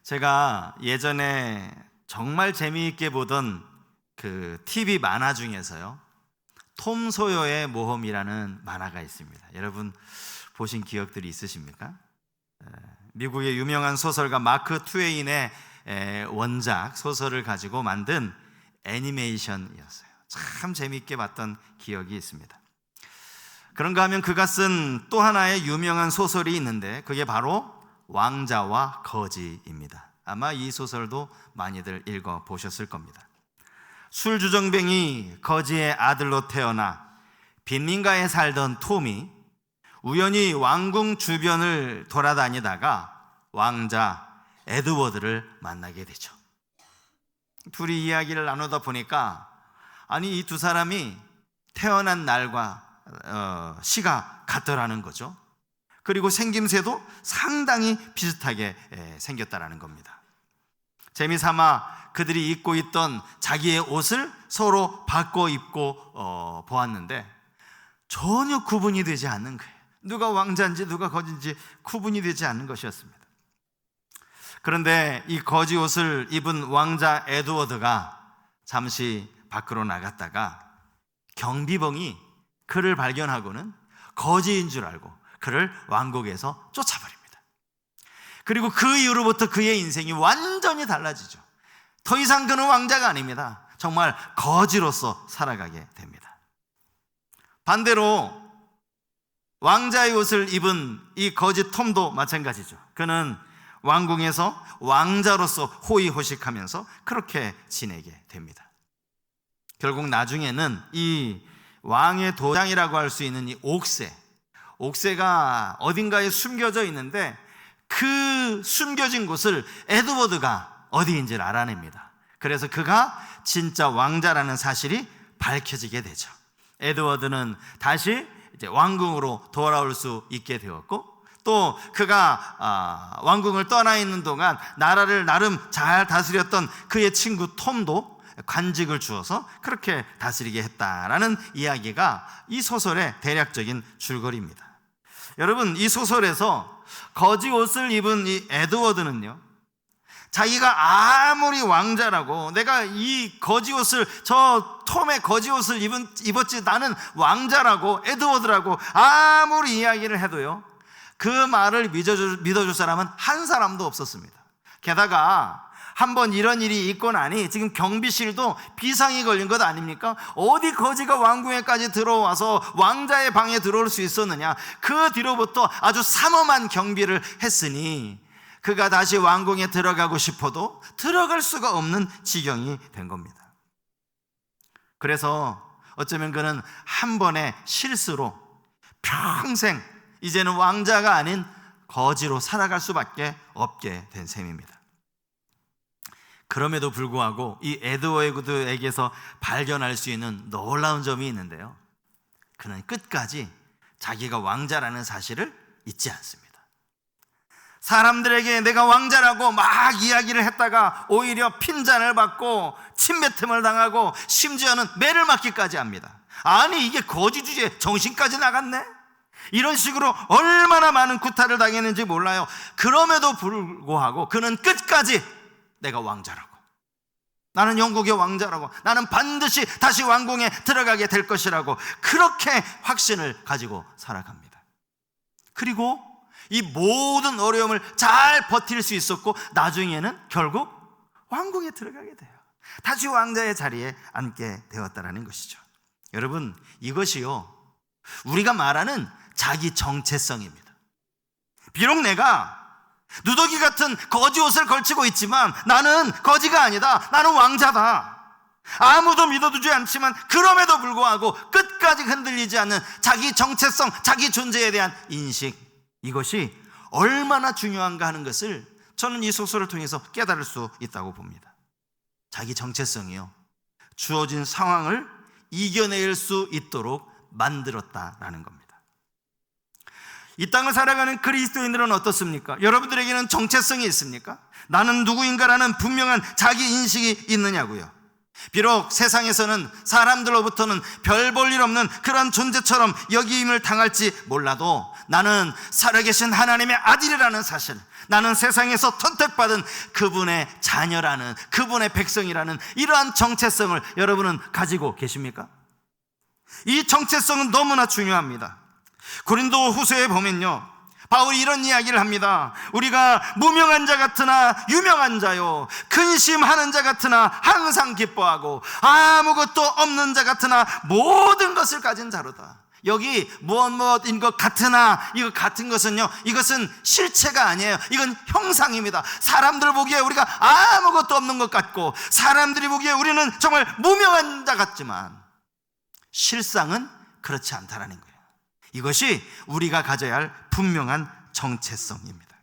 제가 예전에 정말 재미있게 보던 그 TV 만화 중에서요, 톰 소여의 모험이라는 만화가 있습니다. 여러분 보신 기억들이 있으십니까? 미국의 유명한 소설가 마크 트웨인의 원작 소설을 가지고 만든 애니메이션이었어요. 참 재미있게 봤던 기억이 있습니다. 그런가 하면 그가 쓴 또 하나의 유명한 소설이 있는데 그게 바로 왕자와 거지입니다. 아마 이 소설도 많이들 읽어보셨을 겁니다. 술주정뱅이 거지의 아들로 태어나 빈민가에 살던 톰이 우연히 왕궁 주변을 돌아다니다가 왕자 에드워드를 만나게 되죠. 둘이 이야기를 나누다 보니까 아니 이 두 사람이 태어난 날과 시가 같더라는 거죠. 그리고 생김새도 상당히 비슷하게 생겼다라는 겁니다. 재미삼아 그들이 입고 있던 자기의 옷을 서로 바꿔 입고 보았는데 전혀 구분이 되지 않는 거예요. 누가 왕자인지 누가 거지인지 구분이 되지 않는 것이었습니다. 그런데 이 거지 옷을 입은 왕자 에드워드가 잠시 밖으로 나갔다가 경비병이 그를 발견하고는 거지인 줄 알고 그를 왕국에서 쫓아버립니다. 그리고 그 이후로부터 그의 인생이 완전히 달라지죠. 더 이상 그는 왕자가 아닙니다. 정말 거지로서 살아가게 됩니다. 반대로 왕자의 옷을 입은 이 거지 톰도 마찬가지죠. 그는 왕궁에서 왕자로서 호의호식하면서 그렇게 지내게 됩니다. 결국 나중에는 이 왕의 도장이라고 할 수 있는 이 옥새가 어딘가에 숨겨져 있는데 그 숨겨진 곳을 에드워드가 어디인지를 알아냅니다. 그래서 그가 진짜 왕자라는 사실이 밝혀지게 되죠. 에드워드는 다시 이제 왕궁으로 돌아올 수 있게 되었고, 또 그가 왕궁을 떠나 있는 동안 나라를 나름 잘 다스렸던 그의 친구 톰도 관직을 주어서 그렇게 다스리게 했다라는 이야기가 이 소설의 대략적인 줄거리입니다. 여러분, 이 소설에서 거지 옷을 입은 이 에드워드는요, 자기가 아무리 왕자라고 내가 이 거지 옷을 저 톰의 거지 옷을 입었지 나는 왕자라고 에드워드라고 아무리 이야기를 해도요, 그 말을 믿어줄 사람은 한 사람도 없었습니다. 게다가 한번 이런 일이 있고 나니 지금 경비실도 비상이 걸린 것 아닙니까? 어디 거지가 왕궁에까지 들어와서 왕자의 방에 들어올 수 있었느냐? 그 뒤로부터 아주 삼엄한 경비를 했으니 그가 다시 왕궁에 들어가고 싶어도 들어갈 수가 없는 지경이 된 겁니다. 그래서 어쩌면 그는 한 번의 실수로 평생 이제는 왕자가 아닌 거지로 살아갈 수밖에 없게 된 셈입니다. 그럼에도 불구하고 이 에드워드에게서 발견할 수 있는 놀라운 점이 있는데요, 그는 끝까지 자기가 왕자라는 사실을 잊지 않습니다. 사람들에게 내가 왕자라고 막 이야기를 했다가 오히려 핀잔을 받고 침뱉음을 당하고 심지어는 매를 맞기까지 합니다. 아니 이게 거지 주제에 정신까지 나갔네? 이런 식으로 얼마나 많은 구타를 당했는지 몰라요. 그럼에도 불구하고 그는 끝까지 내가 왕자라고, 나는 영국의 왕자라고, 나는 반드시 다시 왕궁에 들어가게 될 것이라고 그렇게 확신을 가지고 살아갑니다. 그리고 이 모든 어려움을 잘 버틸 수 있었고 나중에는 결국 왕궁에 들어가게 돼요. 다시 왕자의 자리에 앉게 되었다는 것이죠. 여러분, 이것이요 우리가 말하는 자기 정체성입니다. 비록 내가 누더기 같은 거지 옷을 걸치고 있지만 나는 거지가 아니다. 나는 왕자다. 아무도 믿어주지 않지만 그럼에도 불구하고 끝까지 흔들리지 않는 자기 정체성, 자기 존재에 대한 인식, 이것이 얼마나 중요한가 하는 것을 저는 이 소설을 통해서 깨달을 수 있다고 봅니다. 자기 정체성이요, 주어진 상황을 이겨낼 수 있도록 만들었다라는 겁니다. 이 땅을 살아가는 그리스도인들은 어떻습니까? 여러분들에게는 정체성이 있습니까? 나는 누구인가라는 분명한 자기 인식이 있느냐고요. 비록 세상에서는 사람들로부터는 별 볼 일 없는 그런 존재처럼 여김을 당할지 몰라도 나는 살아계신 하나님의 아들이라는 사실, 나는 세상에서 선택받은 그분의 자녀라는, 그분의 백성이라는 이러한 정체성을 여러분은 가지고 계십니까? 이 정체성은 너무나 중요합니다. 고린도 후서에 보면요, 바울이 이런 이야기를 합니다. 우리가 무명한 자 같으나 유명한 자요, 근심하는 자 같으나 항상 기뻐하고 아무것도 없는 자 같으나 모든 것을 가진 자로다. 여기 무엇인 것 같으나, 이거 같은 것은요, 이것은 실체가 아니에요. 이건 형상입니다. 사람들 보기에 우리가 아무것도 없는 것 같고, 사람들이 보기에 우리는 정말 무명한 자 같지만 실상은 그렇지 않다라는 거예요. 이것이 우리가 가져야 할 분명한 정체성입니다.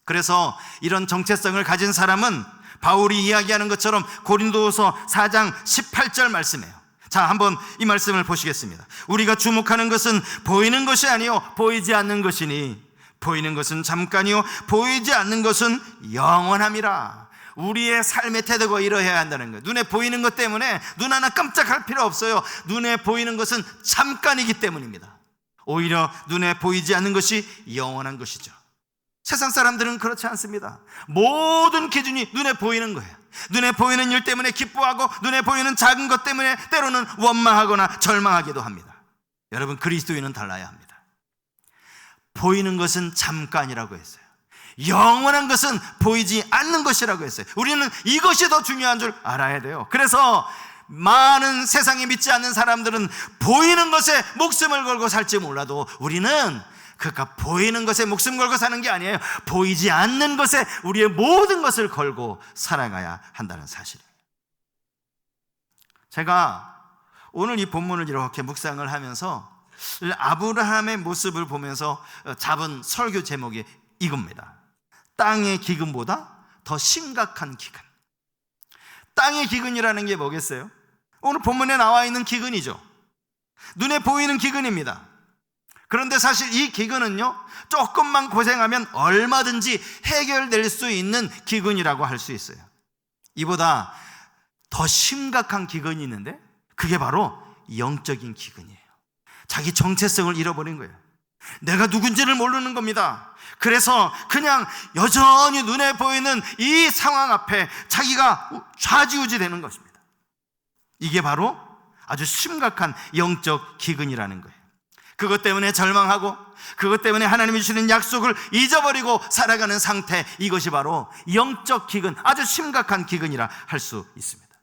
그래서 이런 정체성을 가진 사람은 바울이 이야기하는 것처럼 고린도후서 4장 18절 말씀이에요. 자, 한번 이 말씀을 보시겠습니다. 우리가 주목하는 것은 보이는 것이 아니요 보이지 않는 것이니 보이는 것은 잠깐이요 보이지 않는 것은 영원함이라. 우리의 삶의 태도가 이러해야 한다는 거예요. 눈에 보이는 것 때문에 눈 하나 깜짝할 필요 없어요. 눈에 보이는 것은 잠깐이기 때문입니다. 오히려 눈에 보이지 않는 것이 영원한 것이죠. 세상 사람들은 그렇지 않습니다. 모든 기준이 눈에 보이는 거예요. 눈에 보이는 일 때문에 기뻐하고, 눈에 보이는 작은 것 때문에 때로는 원망하거나 절망하기도 합니다. 여러분, 그리스도인은 달라야 합니다. 보이는 것은 잠깐이라고 했어요. 영원한 것은 보이지 않는 것이라고 했어요. 우리는 이것이 더 중요한 줄 알아야 돼요. 그래서 많은 세상에 믿지 않는 사람들은 보이는 것에 목숨을 걸고 살지 몰라도 우리는 그러니까 보이는 것에 목숨 걸고 사는 게 아니에요. 보이지 않는 것에 우리의 모든 것을 걸고 살아가야 한다는 사실이에요. 제가 오늘 이 본문을 이렇게 묵상을 하면서 아브라함의 모습을 보면서 잡은 설교 제목이 이겁니다. 땅의 기근보다 더 심각한 기근. 땅의 기근이라는 게 뭐겠어요? 오늘 본문에 나와 있는 기근이죠. 눈에 보이는 기근입니다. 그런데 사실 이 기근은요, 조금만 고생하면 얼마든지 해결될 수 있는 기근이라고 할 수 있어요. 이보다 더 심각한 기근이 있는데 그게 바로 영적인 기근이에요. 자기 정체성을 잃어버린 거예요. 내가 누군지를 모르는 겁니다. 그래서 그냥 여전히 눈에 보이는 이 상황 앞에 자기가 좌지우지 되는 것입니다. 이게 바로 아주 심각한 영적 기근이라는 거예요. 그것 때문에 절망하고, 그것 때문에 하나님이 주시는 약속을 잊어버리고 살아가는 상태, 이것이 바로 영적 기근, 아주 심각한 기근이라 할 수 있습니다.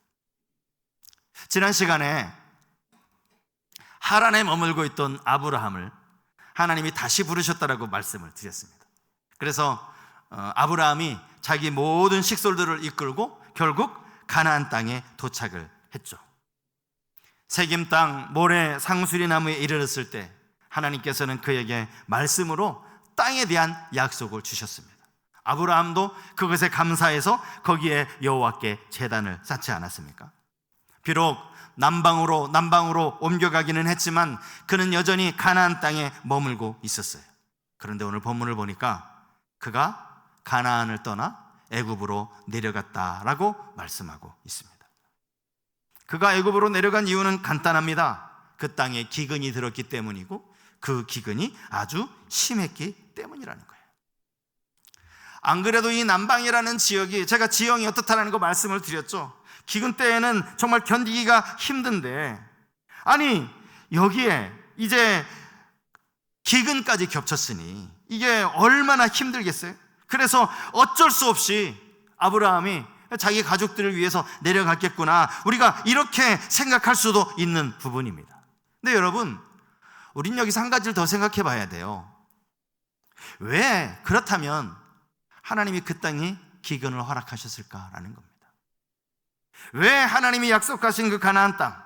지난 시간에 하란에 머물고 있던 아브라함을 하나님이 다시 부르셨다라고 말씀을 드렸습니다. 그래서 아브라함이 자기 모든 식솔들을 이끌고 결국 가나안 땅에 도착을 했죠. 세겜 땅 모래 상수리 나무에 이르렀을 때 하나님께서는 그에게 말씀으로 땅에 대한 약속을 주셨습니다. 아브라함도 그것에 감사해서 거기에 여호와께 제단을 쌓지 않았습니까? 비록 남방으로 옮겨가기는 했지만 그는 여전히 가나안 땅에 머물고 있었어요. 그런데 오늘 본문을 보니까 그가 가나안을 떠나 애굽으로 내려갔다라고 말씀하고 있습니다. 그가 애굽으로 내려간 이유는 간단합니다. 그 땅에 기근이 들었기 때문이고, 그 기근이 아주 심했기 때문이라는 거예요. 안 그래도 이 남방이라는 지역이, 제가 지형이 어떻다라는 거 말씀을 드렸죠. 기근 때에는 정말 견디기가 힘든데, 아니 여기에 이제 기근까지 겹쳤으니 이게 얼마나 힘들겠어요? 그래서 어쩔 수 없이 아브라함이 자기 가족들을 위해서 내려갔겠구나, 우리가 이렇게 생각할 수도 있는 부분입니다. 근데 여러분, 우린 여기서 한 가지를 더 생각해 봐야 돼요. 왜 그렇다면 하나님이 그 땅에 기근을 허락하셨을까라는 겁니다. 왜 하나님이 약속하신 그 가나안 땅,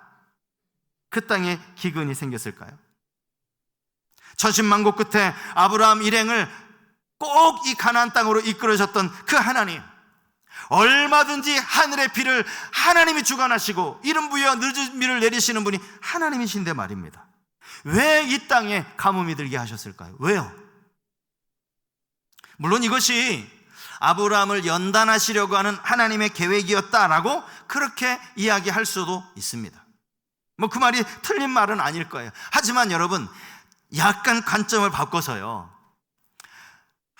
그 땅에 기근이 생겼을까요? 천신만고 끝에 아브라함 일행을 꼭 이 가나안 땅으로 이끌으셨던 그 하나님, 얼마든지 하늘의 비를 하나님이 주관하시고 이름 부여 늦은 비를 내리시는 분이 하나님이신데 말입니다. 왜 이 땅에 가뭄이 들게 하셨을까요? 왜요? 물론 이것이 아브라함을 연단하시려고 하는 하나님의 계획이었다라고 그렇게 이야기할 수도 있습니다. 그 말이 틀린 말은 아닐 거예요. 하지만 여러분, 약간 관점을 바꿔서요,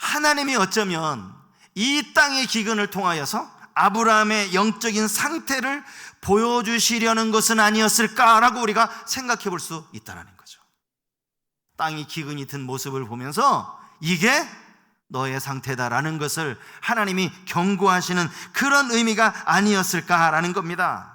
하나님이 어쩌면 이 땅의 기근을 통하여서 아브라함의 영적인 상태를 보여주시려는 것은 아니었을까라고 우리가 생각해 볼 수 있다는 거죠. 땅이 기근이 든 모습을 보면서 이게 너의 상태다라는 것을 하나님이 경고하시는 그런 의미가 아니었을까라는 겁니다.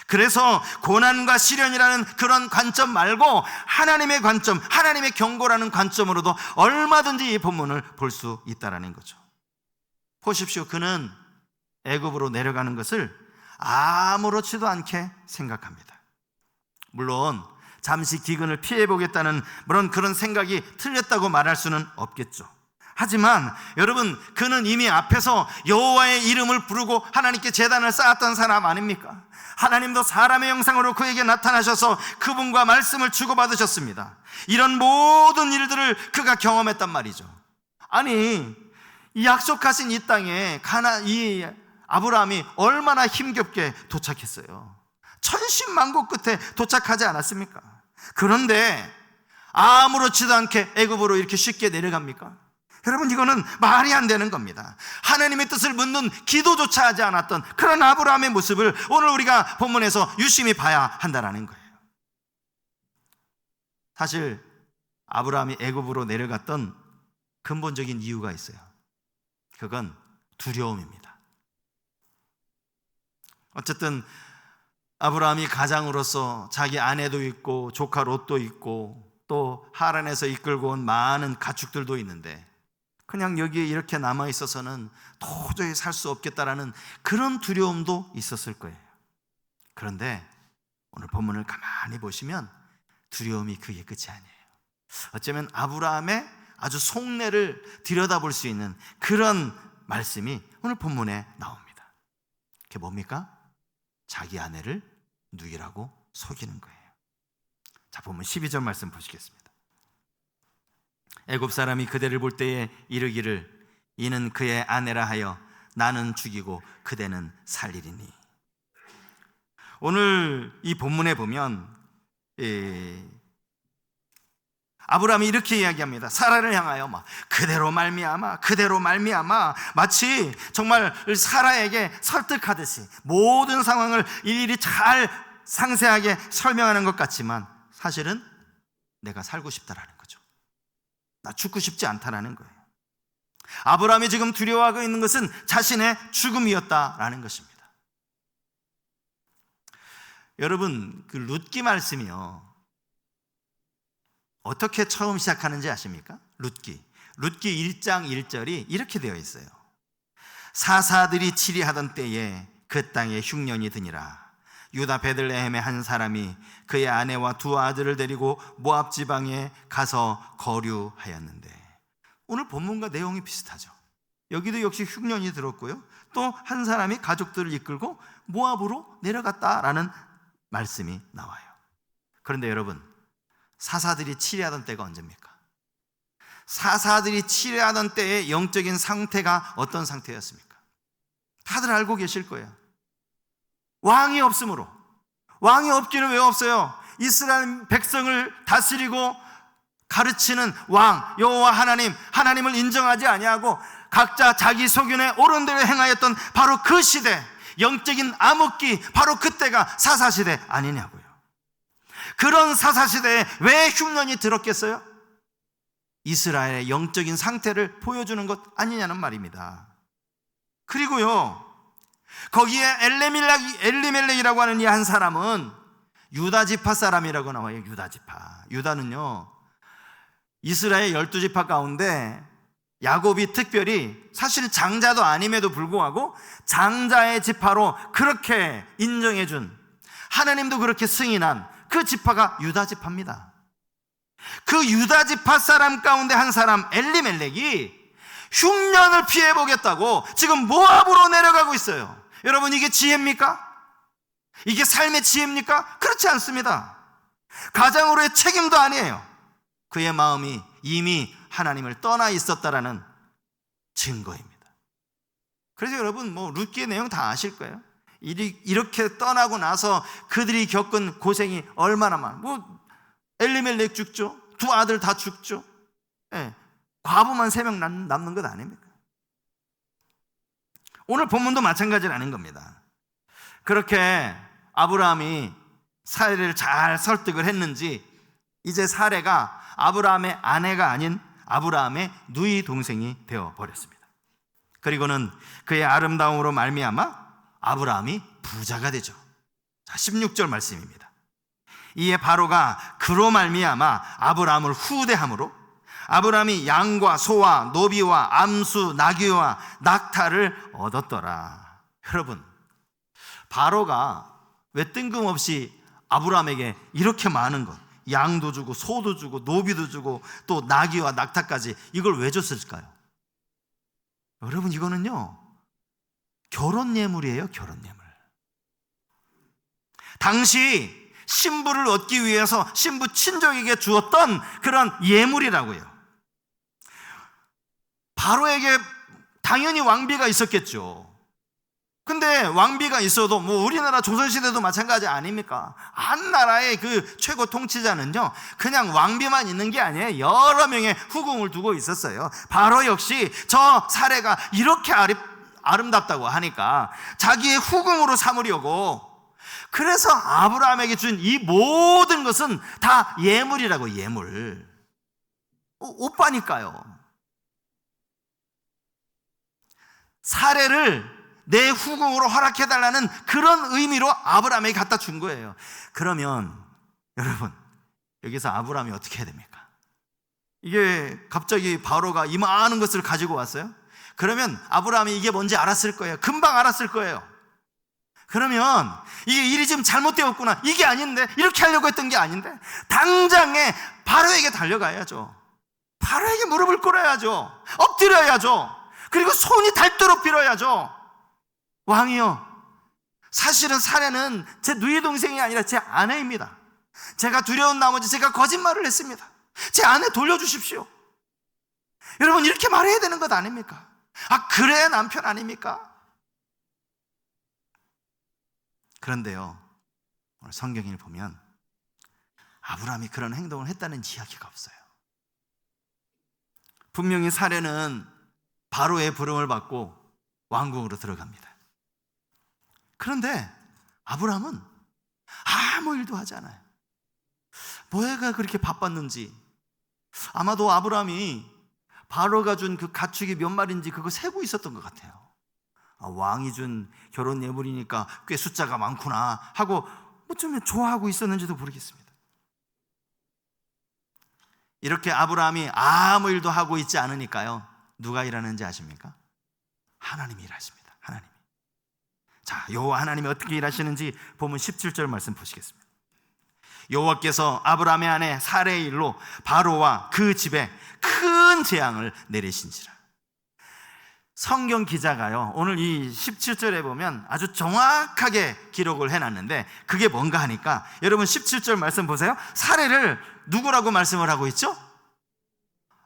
그래서 고난과 시련이라는 그런 관점 말고 하나님의 관점, 하나님의 경고라는 관점으로도 얼마든지 이 본문을 볼 수 있다는 거죠. 보십시오. 그는 애굽으로 내려가는 것을 아무렇지도 않게 생각합니다. 물론 잠시 기근을 피해보겠다는 그런 생각이 틀렸다고 말할 수는 없겠죠. 하지만 여러분, 그는 이미 앞에서 여호와의 이름을 부르고 하나님께 제단을 쌓았던 사람 아닙니까? 하나님도 사람의 형상으로 그에게 나타나셔서 그분과 말씀을 주고받으셨습니다. 이런 모든 일들을 그가 경험했단 말이죠. 아니, 이 약속하신 이 땅에 이 아브라함이 얼마나 힘겹게 도착했어요. 천신만고 끝에 도착하지 않았습니까? 그런데 아무렇지도 않게 애굽으로 이렇게 쉽게 내려갑니까? 여러분, 이거는 말이 안 되는 겁니다. 하나님의 뜻을 묻는 기도조차 하지 않았던 그런 아브라함의 모습을 오늘 우리가 본문에서 유심히 봐야 한다는 거예요. 사실 아브라함이 애굽으로 내려갔던 근본적인 이유가 있어요. 그건 두려움입니다. 어쨌든 아브라함이 가장으로서 자기 아내도 있고 조카 롯도 있고 또 하란에서 이끌고 온 많은 가축들도 있는데 그냥 여기에 이렇게 남아있어서는 도저히 살 수 없겠다라는 그런 두려움도 있었을 거예요. 그런데 오늘 본문을 가만히 보시면 두려움이 그게 끝이 아니에요. 어쩌면 아브라함의 아주 속내를 들여다볼 수 있는 그런 말씀이 오늘 본문에 나옵니다. 그게 뭡니까? 자기 아내를 누이라고 속이는 거예요. 자, 본문 12절 말씀 보시겠습니다. 애굽 사람이 그대를 볼 때에 이르기를 이는 그의 아내라 하여 나는 죽이고 그대는 살리리니. 오늘 이 본문에 보면 아브라함이 이렇게 이야기합니다. 사라를 향하여 그대로 말미암아 마치 정말 사라에게 설득하듯이 모든 상황을 일일이 잘 상세하게 설명하는 것 같지만 사실은 내가 살고 싶다라는 거죠. 나 죽고 싶지 않다라는 거예요. 아브라함이 지금 두려워하고 있는 것은 자신의 죽음이었다라는 것입니다. 여러분, 그 룻기 말씀이요, 어떻게 처음 시작하는지 아십니까? 룻기 1장 1절이 이렇게 되어 있어요. 사사들이 치리하던 때에 그 땅에 흉년이 드니라. 유다 베들레헴의 한 사람이 그의 아내와 두 아들을 데리고 모압 지방에 가서 거류하였는데, 오늘 본문과 내용이 비슷하죠. 여기도 역시 흉년이 들었고요, 또 한 사람이 가족들을 이끌고 모압으로 내려갔다라는 말씀이 나와요. 그런데 여러분, 사사들이 치리하던 때가 언제입니까? 사사들이 치리하던 때의 영적인 상태가 어떤 상태였습니까? 다들 알고 계실 거예요. 왕이 없으므로. 왕이 없기는 왜 없어요? 이스라엘 백성을 다스리고 가르치는 왕 여호와 하나님을 인정하지 아니하고 각자 자기 소견에 옳은 대로 행하였던 바로 그 시대, 영적인 암흑기, 바로 그때가 사사시대 아니냐고요. 그런 사사시대에 왜 흉년이 들었겠어요? 이스라엘의 영적인 상태를 보여주는 것 아니냐는 말입니다. 그리고요, 거기에 엘리멜렉이라고 하는 이 한 사람은 유다 지파 사람이라고 나와요. 유다 지파. 유다는요, 이스라엘 12지파 가운데 야곱이 특별히 사실 장자도 아님에도 불구하고 장자의 지파로 그렇게 인정해준, 하나님도 그렇게 승인한 그 지파가 유다 지파입니다. 그 유다 지파 사람 가운데 한 사람 엘리멜렉이 흉년을 피해보겠다고 지금 모압으로 내려가고 있어요. 여러분, 이게 지혜입니까? 이게 삶의 지혜입니까? 그렇지 않습니다. 가장으로의 책임도 아니에요. 그의 마음이 이미 하나님을 떠나 있었다라는 증거입니다. 그래서 여러분, 룻기의 내용 다 아실 거예요. 이렇게 떠나고 나서 그들이 겪은 고생이 얼마나 엘리멜렉 죽죠. 두 아들 다 죽죠. 과부만 3명 남는 것 아닙니까? 오늘 본문도 마찬가지라는 겁니다. 그렇게 아브라함이 사례를 잘 설득을 했는지 이제 사례가 아브라함의 아내가 아닌 아브라함의 누이 동생이 되어버렸습니다. 그리고는 그의 아름다움으로 말미암아 아브라함이 부자가 되죠. 자, 16절 말씀입니다. 이에 바로가 그로 말미암아 아브라함을 후대함으로 아브라함이 양과 소와 노비와 암수 나귀와 낙타를 얻었더라. 여러분, 바로가 왜 뜬금없이 아브라함에게 이렇게 많은 것, 양도 주고 소도 주고 노비도 주고 또 나귀와 낙타까지 이걸 왜 줬을까요? 여러분, 이거는요 결혼 예물이에요. 결혼 예물. 당시 신부를 얻기 위해서 신부 친족에게 주었던 그런 예물이라고요. 바로에게 당연히 왕비가 있었겠죠. 근데 왕비가 있어도 뭐 우리나라 조선시대도 마찬가지 아닙니까? 한 나라의 그 최고 통치자는요 그냥 왕비만 있는 게 아니에요. 여러 명의 후궁을 두고 있었어요. 바로 역시 저 사례가 이렇게 아름답다고 하니까 자기의 후궁으로 삼으려고, 그래서 아브라함에게 준 이 모든 것은 다 예물이라고. 예물. 오빠니까요. 사례를 내 후궁으로 허락해달라는 그런 의미로 아브라함에게 갖다 준 거예요. 그러면 여러분, 여기서 아브라함이 어떻게 해야 됩니까? 이게 갑자기 바로가 이 많은 것을 가지고 왔어요? 그러면 아브라함이 이게 뭔지 알았을 거예요. 금방 알았을 거예요. 그러면 이게 일이 지금 잘못되었구나, 이게 아닌데, 이렇게 하려고 했던 게 아닌데, 당장에 바로에게 달려가야죠. 바로에게 무릎을 꿇어야죠. 엎드려야죠. 그리고 손이 닳도록 빌어야죠. 왕이요, 사실은 사례는 제 누이 동생이 아니라 제 아내입니다. 제가 두려운 나머지 제가 거짓말을 했습니다. 제 아내 돌려주십시오. 여러분, 이렇게 말해야 되는 것 아닙니까? 아, 그래야 남편 아닙니까? 그런데요, 오늘 성경을 보면 아브라함이 그런 행동을 했다는 이야기가 없어요. 분명히 사례는 바로의 부름을 받고 왕궁으로 들어갑니다. 그런데 아브라함은 아무 일도 하지 않아요. 뭐가 그렇게 바빴는지, 아마도 아브라함이 바로가 준 그 가축이 몇 마리인지 그거 세고 있었던 것 같아요. 아, 왕이 준 결혼 예물이니까 꽤 숫자가 많구나 하고 어쩌면 좋아하고 있었는지도 모르겠습니다. 이렇게 아브라함이 아무 일도 하고 있지 않으니까요, 누가 일하는지 아십니까? 하나님이 일하십니다. 하나님이. 자, 여호와 하나님이 어떻게 일하시는지 보면 17절 말씀 보시겠습니다. 여호와께서 아브라함의 아내 사레의 일로 바로와 그 집에 큰 재앙을 내리신지라. 성경 기자가요, 오늘 이 17절에 보면 아주 정확하게 기록을 해놨는데 그게 뭔가 하니까, 여러분 17절 말씀 보세요. 사레를 누구라고 말씀을 하고 있죠?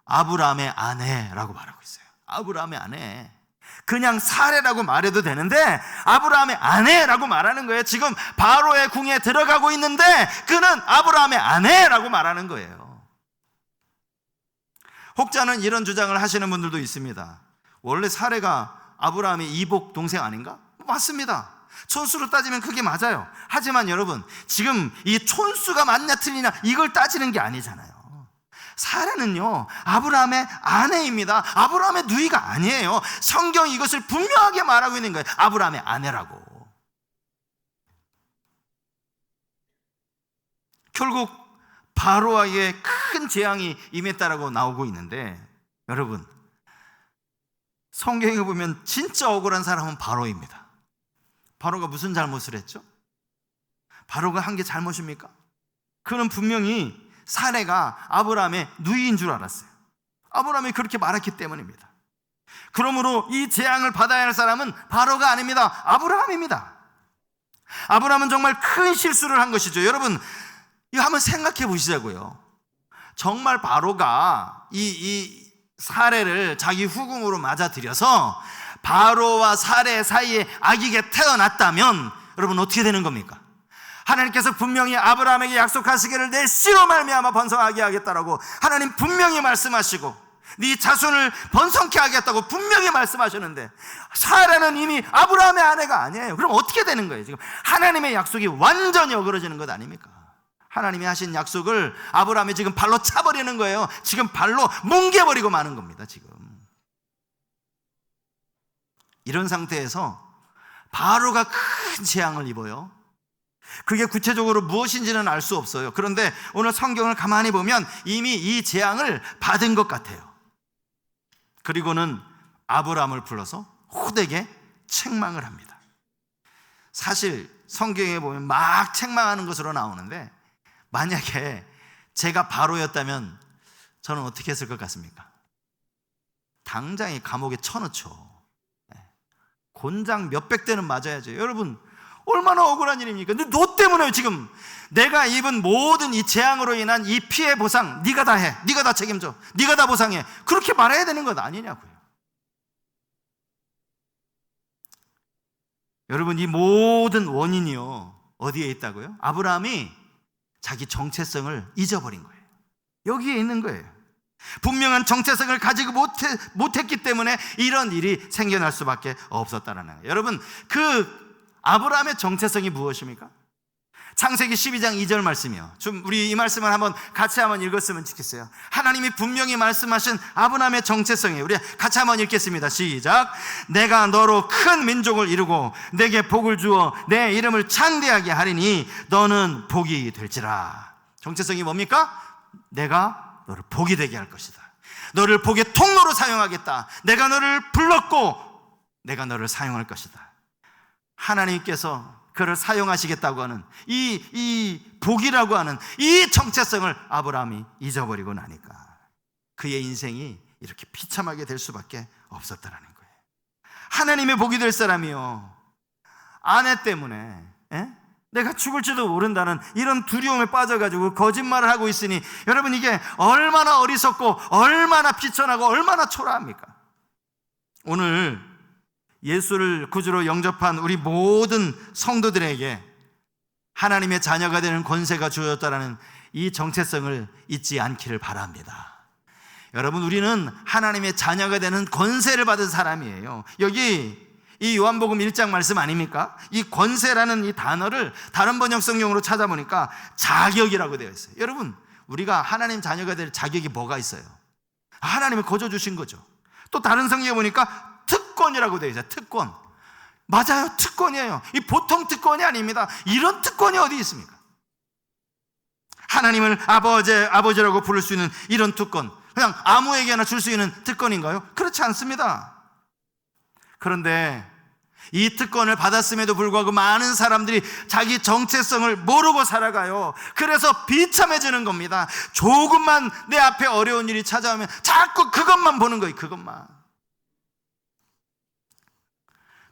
아브라함의 아내라고 말하고 있어요. 아브라함의 아내. 그냥 사례라고 말해도 되는데 아브라함의 아내라고 말하는 거예요. 지금 바로의 궁에 들어가고 있는데 그는 아브라함의 아내라고 말하는 거예요. 혹자는 이런 주장을 하시는 분들도 있습니다. 원래 사례가 아브라함의 이복 동생 아닌가? 맞습니다. 촌수로 따지면 그게 맞아요. 하지만 여러분, 지금 이 촌수가 맞냐 틀리냐 이걸 따지는 게 아니잖아요. 사례는요 아브라함의 아내입니다. 아브라함의 누이가 아니에요. 성경이 이것을 분명하게 말하고 있는 거예요. 아브라함의 아내라고. 결국 바로에게 큰 재앙이 임했다라고 나오고 있는데, 여러분 성경에 보면 진짜 억울한 사람은 바로입니다. 바로가 무슨 잘못을 했죠? 바로가 한 게 잘못입니까? 그는 분명히 사례가 아브라함의 누이인 줄 알았어요. 아브라함이 그렇게 말했기 때문입니다. 그러므로 이 재앙을 받아야 할 사람은 바로가 아닙니다. 아브라함입니다. 아브라함은 정말 큰 실수를 한 것이죠. 여러분, 이거 한번 생각해 보시자고요. 정말 바로가 이 사례를 자기 후궁으로 맞아들여서 바로와 사례 사이에 아기가 태어났다면 여러분 어떻게 되는 겁니까? 하나님께서 분명히 아브라함에게 약속하시기를 내 씨로 말미암아 번성하게 하겠다라고 하나님 분명히 말씀하시고, 네 자손을 번성케 하겠다고 분명히 말씀하셨는데 사라는 이미 아브라함의 아내가 아니에요. 그럼 어떻게 되는 거예요? 지금 하나님의 약속이 완전히 어그러지는 것 아닙니까? 하나님이 하신 약속을 아브라함이 지금 발로 차버리는 거예요. 지금 발로 뭉개버리고 마는 겁니다. 지금 이런 상태에서 바로가 큰 재앙을 입어요. 그게 구체적으로 무엇인지는 알 수 없어요. 그런데 오늘 성경을 가만히 보면 이미 이 재앙을 받은 것 같아요. 그리고는 아브라함을 불러서 호되게 책망을 합니다. 사실 성경에 보면 막 책망하는 것으로 나오는데 만약에 제가 바로였다면 저는 어떻게 했을 것 같습니까? 당장에 감옥에 쳐넣죠. 곤장 몇백 대는 맞아야죠. 여러분 얼마나 억울한 일입니까? 근데 너 때문에 지금 내가 입은 모든 이 재앙으로 인한 이 피해 보상 네가 다 해, 네가 다 책임져, 네가 다 보상해, 그렇게 말해야 되는 것 아니냐고요. 여러분 이 모든 원인이요 어디에 있다고요? 아브라함이 자기 정체성을 잊어버린 거예요. 여기에 있는 거예요. 분명한 정체성을 가지고 못했기 때문에 이런 일이 생겨날 수밖에 없었다는 거예요. 여러분 그 아브라함의 정체성이 무엇입니까? 창세기 12장 2절 말씀이요. 좀 우리 이 말씀을 같이 한번 읽었으면 좋겠어요. 하나님이 분명히 말씀하신 아브라함의 정체성이에요. 우리 같이 한번 읽겠습니다. 시작. 내가 너로 큰 민족을 이루고 내게 복을 주어 내 이름을 창대하게 하리니 너는 복이 될지라. 정체성이 뭡니까? 내가 너를 복이 되게 할 것이다. 너를 복의 통로로 사용하겠다. 내가 너를 불렀고 내가 너를 사용할 것이다. 하나님께서 그를 사용하시겠다고 하는 이 복이라고 하는 이 정체성을 아브라함이 잊어버리고 나니까 그의 인생이 이렇게 비참하게 될 수밖에 없었다는 거예요. 하나님의 복이 될 사람이요 아내 때문에 내가 죽을지도 모른다는 이런 두려움에 빠져가지고 거짓말을 하고 있으니 여러분 이게 얼마나 어리석고 얼마나 비천하고 얼마나 초라합니까? 오늘 예수를 구주로 영접한 우리 모든 성도들에게 하나님의 자녀가 되는 권세가 주어졌다는 이 정체성을 잊지 않기를 바랍니다. 여러분 우리는 하나님의 자녀가 되는 권세를 받은 사람이에요. 여기 이 요한복음 1장 말씀 아닙니까? 이 권세라는 이 단어를 다른 번역성경으로 찾아보니까 자격이라고 되어 있어요. 여러분 우리가 하나님 자녀가 될 자격이 뭐가 있어요? 하나님이 거저 주신 거죠. 또 다른 성경에 보니까 특권이라고 되어 있어요. 특권. 맞아요. 특권이에요. 이 보통 특권이 아닙니다. 이런 특권이 어디 있습니까? 하나님을 아버지라고 부를 수 있는 이런 특권 그냥 아무에게나 줄 수 있는 특권인가요? 그렇지 않습니다. 그런데 이 특권을 받았음에도 불구하고 많은 사람들이 자기 정체성을 모르고 살아가요. 그래서 비참해지는 겁니다. 조금만 내 앞에 어려운 일이 찾아오면 자꾸 그것만 보는 거예요. 그것만.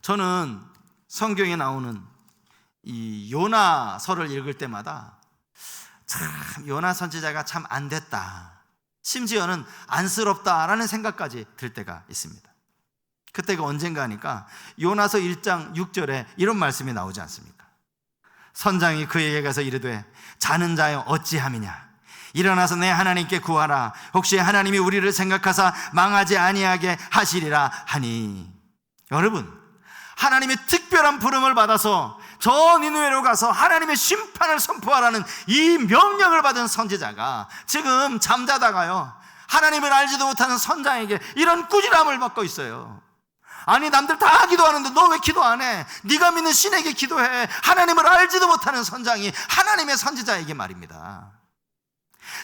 저는 성경에 나오는 이 요나서를 읽을 때마다 참 요나 선지자가 참 안 됐다, 심지어는 안쓰럽다라는 생각까지 들 때가 있습니다. 그때가 언젠가 하니까 요나서 1장 6절에 이런 말씀이 나오지 않습니까? 선장이 그에게 가서 이르되 자는 자여 어찌함이냐, 일어나서 내 하나님께 구하라. 혹시 하나님이 우리를 생각하사 망하지 아니하게 하시리라 하니. 여러분 하나님의 특별한 부름을 받아서 저 니느웨로 가서 하나님의 심판을 선포하라는 이 명령을 받은 선지자가 지금 잠자다가요 하나님을 알지도 못하는 선장에게 이런 꾸지람을 받고 있어요. 아니 남들 다 기도하는데 너 왜 기도 안 해? 네가 믿는 신에게 기도해. 하나님을 알지도 못하는 선장이 하나님의 선지자에게 말입니다.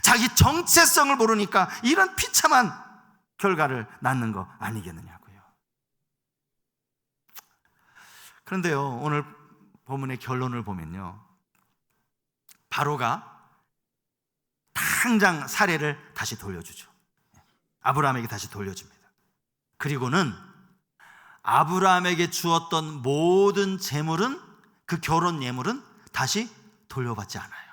자기 정체성을 모르니까 이런 비참한 결과를 낳는 거 아니겠느냐고요. 그런데요 오늘 본문의 결론을 보면요 바로가 당장 사례를 다시 돌려주죠. 아브라함에게 다시 돌려줍니다. 그리고는 아브라함에게 주었던 모든 재물은, 그 결혼 예물은 다시 돌려받지 않아요.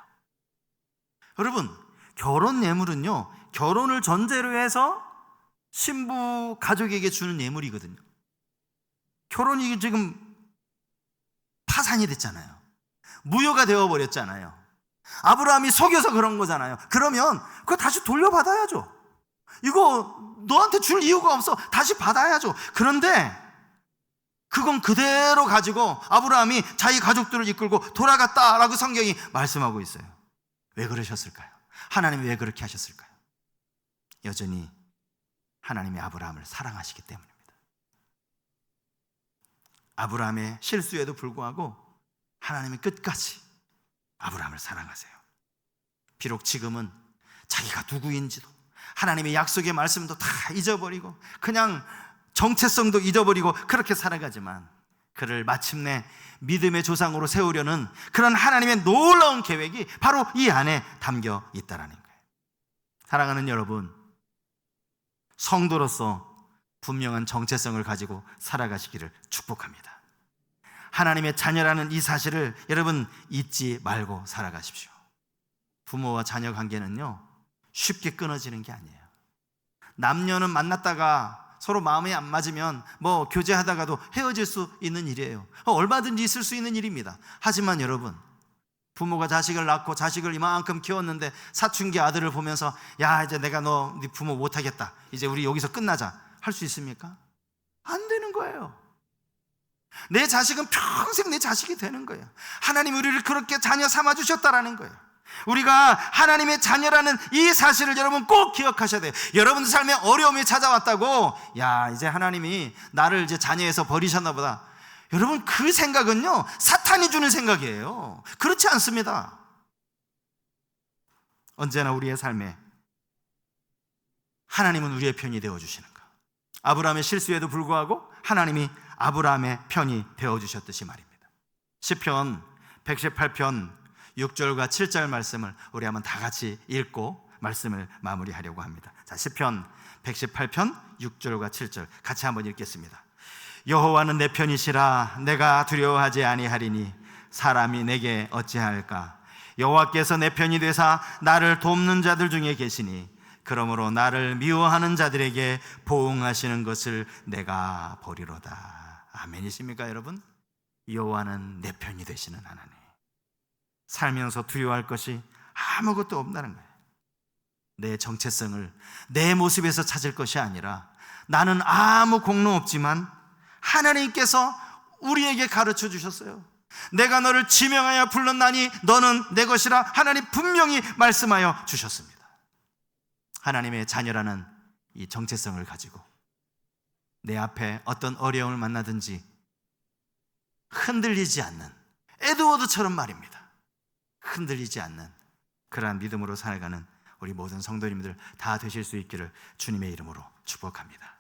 여러분 결혼 예물은요 결혼을 전제로 해서 신부 가족에게 주는 예물이거든요. 결혼이 지금 파산이 됐잖아요. 무효가 되어버렸잖아요. 아브라함이 속여서 그런 거잖아요. 그러면 그거 다시 돌려받아야죠. 이거 너한테 줄 이유가 없어. 다시 받아야죠. 그런데 그건 그대로 가지고 아브라함이 자기 가족들을 이끌고 돌아갔다라고 성경이 말씀하고 있어요. 왜 그러셨을까요? 하나님이 왜 그렇게 하셨을까요? 여전히 하나님이 아브라함을 사랑하시기 때문입니다. 아브라함의 실수에도 불구하고 하나님이 끝까지 아브라함을 사랑하세요. 비록 지금은 자기가 누구인지도 하나님의 약속의 말씀도 다 잊어버리고 그냥 정체성도 잊어버리고 그렇게 살아가지만 그를 마침내 믿음의 조상으로 세우려는 그런 하나님의 놀라운 계획이 바로 이 안에 담겨 있다라는 거예요. 사랑하는 여러분, 성도로서 분명한 정체성을 가지고 살아가시기를 축복합니다. 하나님의 자녀라는 이 사실을 여러분 잊지 말고 살아가십시오. 부모와 자녀 관계는요, 쉽게 끊어지는 게 아니에요. 남녀는 만났다가 서로 마음이 안 맞으면 뭐 교제하다가도 헤어질 수 있는 일이에요. 얼마든지 있을 수 있는 일입니다. 하지만 여러분, 부모가 자식을 낳고 자식을 이만큼 키웠는데 사춘기 아들을 보면서 야, 이제 내가 네 부모 못하겠다, 이제 우리 여기서 끝나자 할 수 있습니까? 안 되는 거예요. 내 자식은 평생 내 자식이 되는 거예요. 하나님 우리를 그렇게 자녀 삼아 주셨다라는 거예요. 우리가 하나님의 자녀라는 이 사실을 여러분 꼭 기억하셔야 돼요. 여러분 삶에 어려움이 찾아왔다고 야, 이제 하나님이 나를 이제 자녀에서 버리셨나 보다, 여러분 그 생각은요 사탄이 주는 생각이에요. 그렇지 않습니다. 언제나 우리의 삶에 하나님은 우리의 편이 되어주시는 거. 아브라함의 실수에도 불구하고 하나님이 아브라함의 편이 되어주셨듯이 말입니다. 시편 118편 6절과 7절 말씀을 우리 한번 다 같이 읽고 말씀을 마무리하려고 합니다. 자, 시편 118편 6절과 7절 같이 한번 읽겠습니다. 여호와는 내 편이시라 내가 두려워하지 아니하리니 사람이 내게 어찌할까. 여호와께서 내 편이 되사 나를 돕는 자들 중에 계시니 그러므로 나를 미워하는 자들에게 보응하시는 것을 내가 보리로다. 아멘이십니까 여러분? 여호와는 내 편이 되시는 하나님. 살면서 두려워할 것이 아무것도 없다는 거예요. 내 정체성을 내 모습에서 찾을 것이 아니라 나는 아무 공로 없지만 하나님께서 우리에게 가르쳐 주셨어요. 내가 너를 지명하여 불렀나니 너는 내 것이라 하나님 분명히 말씀하여 주셨습니다. 하나님의 자녀라는 이 정체성을 가지고 내 앞에 어떤 어려움을 만나든지 흔들리지 않는, 에드워드처럼 말입니다, 흔들리지 않는 그러한 믿음으로 살아가는 우리 모든 성도님들 다 되실 수 있기를 주님의 이름으로 축복합니다.